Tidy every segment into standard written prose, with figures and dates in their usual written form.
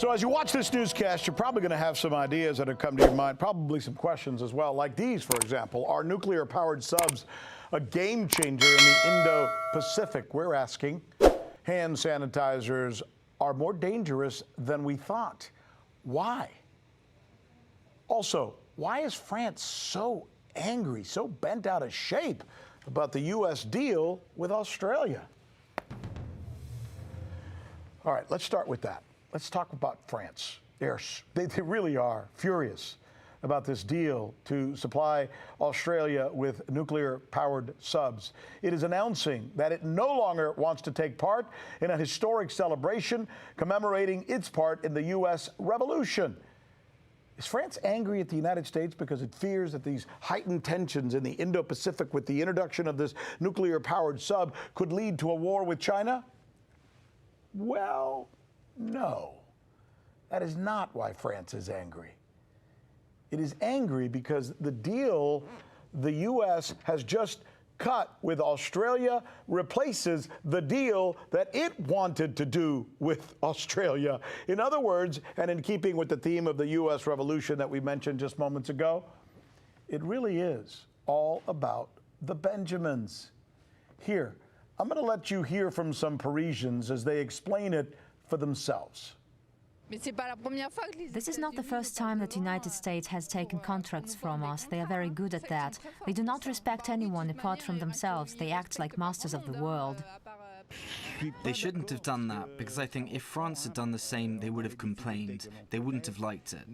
So as you watch this newscast, you're probably going to have some ideas that have come to your mind, probably some questions as well, like these, for example. Are nuclear-powered subs a game changer in the Indo-Pacific? We're asking. Hand sanitizers are more dangerous than we thought. Why? Also, why is France so angry, so bent out of shape about the U.S. deal with Australia? All right, let's start with that. Let's talk about France. They really are furious about this deal to supply Australia with nuclear-powered subs. It is announcing that it no longer wants to take part in a historic celebration commemorating its part in the U.S. Revolution. Is France angry at the United States because it fears that these heightened tensions in the Indo-Pacific with the introduction of this nuclear-powered sub could lead to a war with China? Well, no. That is not why France is angry. It is angry because the deal the U.S. has just cut with Australia replaces the deal that it wanted to do with Australia. In other words, and in keeping with the theme of the U.S. Revolution that we mentioned just moments ago, it really is all about the Benjamins. Here, I'm going to let you hear from some Parisians as they explain it for themselves. This is not the first time that the United States has taken contracts from us. They are very good at that. They do not respect anyone apart from themselves. They act like masters of the world. They shouldn't have done that, because I think if France had done the same, they would have complained. They wouldn't have liked it.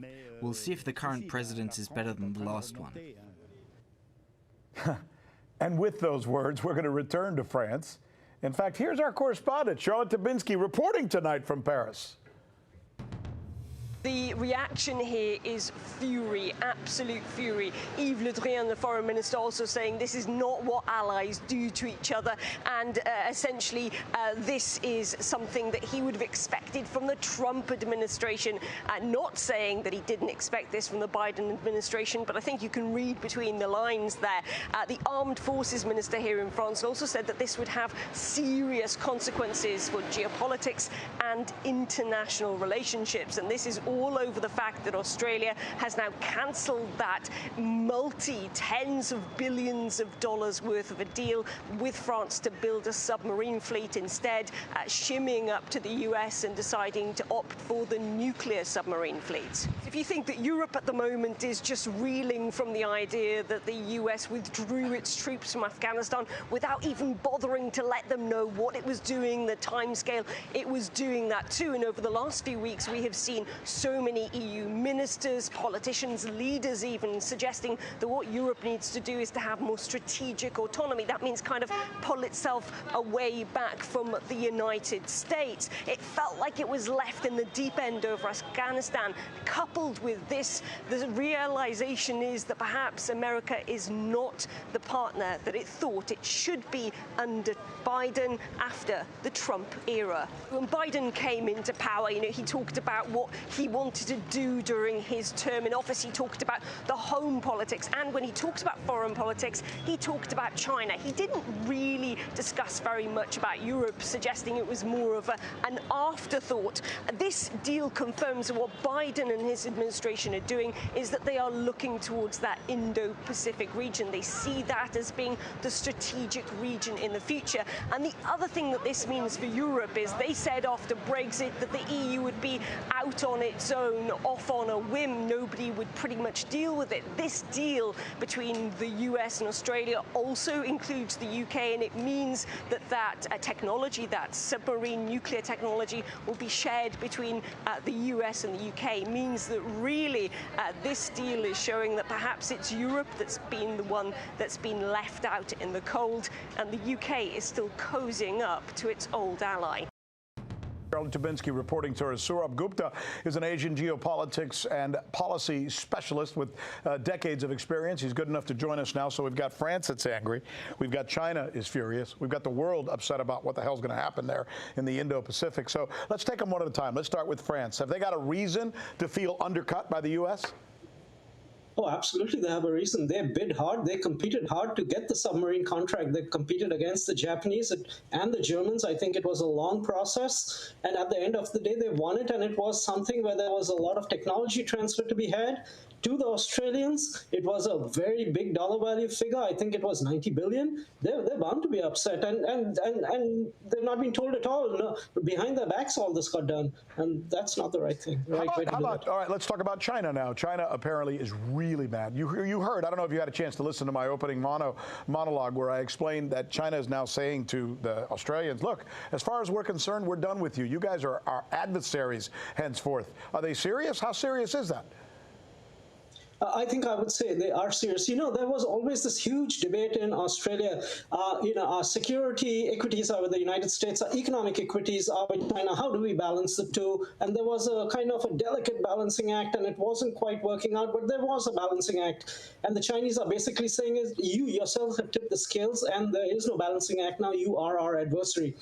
We'll see if the current president is better than the last one. And with those words, we're going to return to France. In fact, here's our correspondent, Charlotte Tabinski, reporting tonight from Paris. The reaction here is fury, absolute fury. Yves Le Drian, the foreign minister, also saying this is not what allies do to each other, and essentially this is something that he would have expected from the Trump administration, not saying that he didn't expect this from the Biden administration, but I think you can read between the lines there. The armed forces minister here in France also said that this would have serious consequences for geopolitics and international relationships, and this is all over the fact that Australia has now cancelled that tens of billions of dollars worth of a deal with France to build a submarine fleet, instead shimmying up to the US and deciding to opt for the nuclear submarine fleet. If you think that Europe at the moment is just reeling from the idea that the US withdrew its troops from Afghanistan without even bothering to let them know what it was doing, the timescale it was doing that too, and over the last few weeks we have seen so many EU ministers, politicians, leaders even suggesting that what Europe needs to do is to have more strategic autonomy. That means kind of pull itself away back from the United States. It felt like it was left in the deep end over Afghanistan. Coupled with this, the realization is that perhaps America is not the partner that it thought it should be under Biden after the Trump era. When Biden came into power, he talked about what he wanted to do during his term in office. He talked about the home politics, and when he talked about foreign politics, he talked about China. He didn't really discuss very much about Europe, suggesting it was more of an afterthought. This deal confirms that what Biden and his administration are doing is that they are looking towards that Indo-Pacific region. They see that as being the strategic region in the future. And the other thing that this means for Europe is they said after Brexit that the EU would be out on its own, off on a whim. Nobody would pretty much deal with it. This deal between the US and Australia also includes the UK, and it means that technology, that submarine nuclear technology, will be shared between the US and the UK. It means that really this deal is showing that perhaps it's Europe that's been the one that's been left out in the cold, and the UK is still cozying up to its old ally. Charlotte Tabinski reporting to us. Saurabh Gupta is an Asian geopolitics and policy specialist with decades of experience. He's good enough to join us now. So we've got France that's angry. We've got China is furious. We've got the world upset about what the hell's going to happen there in the Indo-Pacific. So let's take them one at a time. Let's start with France. Have they got a reason to feel undercut by the U.S.? Oh, absolutely. They have a reason. They bid hard. They competed hard to get the submarine contract. They competed against the Japanese and the Germans. I think it was a long process. And at the end of the day, they won it. And it was something where there was a lot of technology transfer to be had. To the Australians, it was a very big dollar value figure. I think it was 90 billion. They're bound to be upset, and they've not been told at all. No, behind their backs, all this got done, and that's not the right thing. All right, let's talk about China now. China apparently is really mad. You heard, I don't know if you had a chance to listen to my opening monologue where I explained that China is now saying to the Australians, look, as far as we're concerned, we're done with you. You guys are our adversaries henceforth. Are they serious? How serious is that? I think I would say they are serious. You know, there was always this huge debate in Australia. Our security equities are with the United States, our economic equities are with China. How do we balance the two? And there was a kind of a delicate balancing act, and it wasn't quite working out, but there was a balancing act. And the Chinese are basically saying is, you yourself have tipped the scales, and there is no balancing act now. You are our adversary.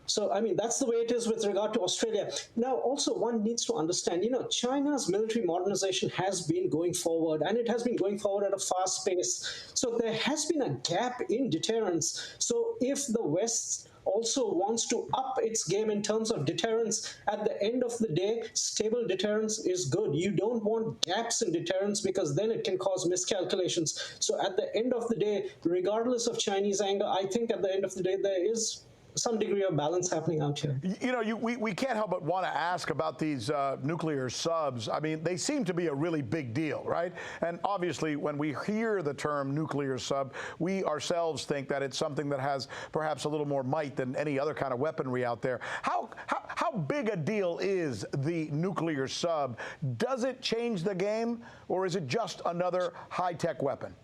So, I mean, that's the way it is with regard to Australia. Now, also, one needs to understand, you know, China's military modernization has been going forward, and it has been going forward at a fast pace. So there has been a gap in deterrence. So if the West also wants to up its game in terms of deterrence, at the end of the day, stable deterrence is good. You don't want gaps in deterrence because then it can cause miscalculations. So at the end of the day, regardless of Chinese anger, I think at the end of the day, there is some degree of balance happening out here. You know, we can't help but want to ask about these nuclear subs. I mean, they seem to be a really big deal, right? And obviously, when we hear the term nuclear sub, we ourselves think that it's something that has perhaps a little more might than any other kind of weaponry out there. How big a deal is the nuclear sub? Does it change the game, or is it just another high-tech weapon?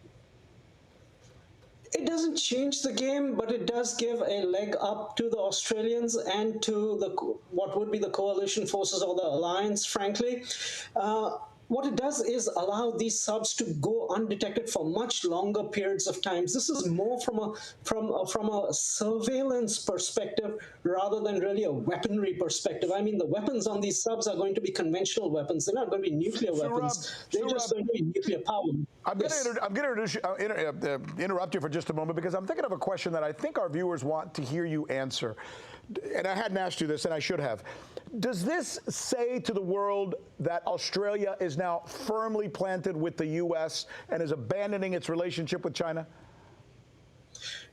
It doesn't change the game, but it does give a leg up to the Australians and to the what would be the coalition forces or the alliance, frankly. What it does is allow these subs to go undetected for much longer periods of time. This is more from a surveillance perspective rather than really a weaponry perspective. I mean, the weapons on these subs are going to be conventional weapons. They're not going to be nuclear weapons. They're just going to be nuclear powered. I'm going to interrupt you for just a moment because I'm thinking of a question that I think our viewers want to hear you answer. And I hadn't asked you this, and I should have. Does this say to the world that Australia is now firmly planted with the U.S. and is abandoning its relationship with China?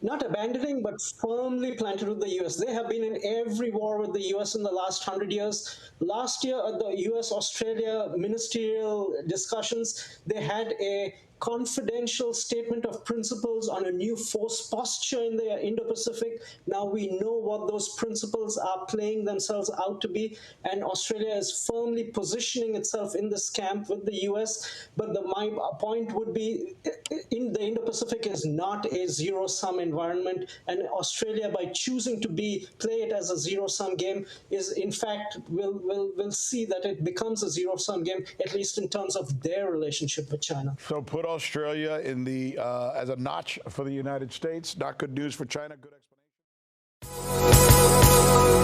Not abandoning, but firmly planted with the U.S. They have been in every war with the U.S. in the last 100 years. Last year at the U.S.-Australia ministerial discussions, they had a confidential statement of principles on a new force posture in the Indo-Pacific. Now we know what those principles are playing themselves out to be, and Australia is firmly positioning itself in this camp with the US. But my point would be, in the Indo-Pacific is not a zero-sum environment, and Australia, by choosing to play it as a zero-sum game, is in fact will see that it becomes a zero-sum game, at least in terms of their relationship with China. So put Australia in the as a notch for the United States. Not good news for China. Good explanation.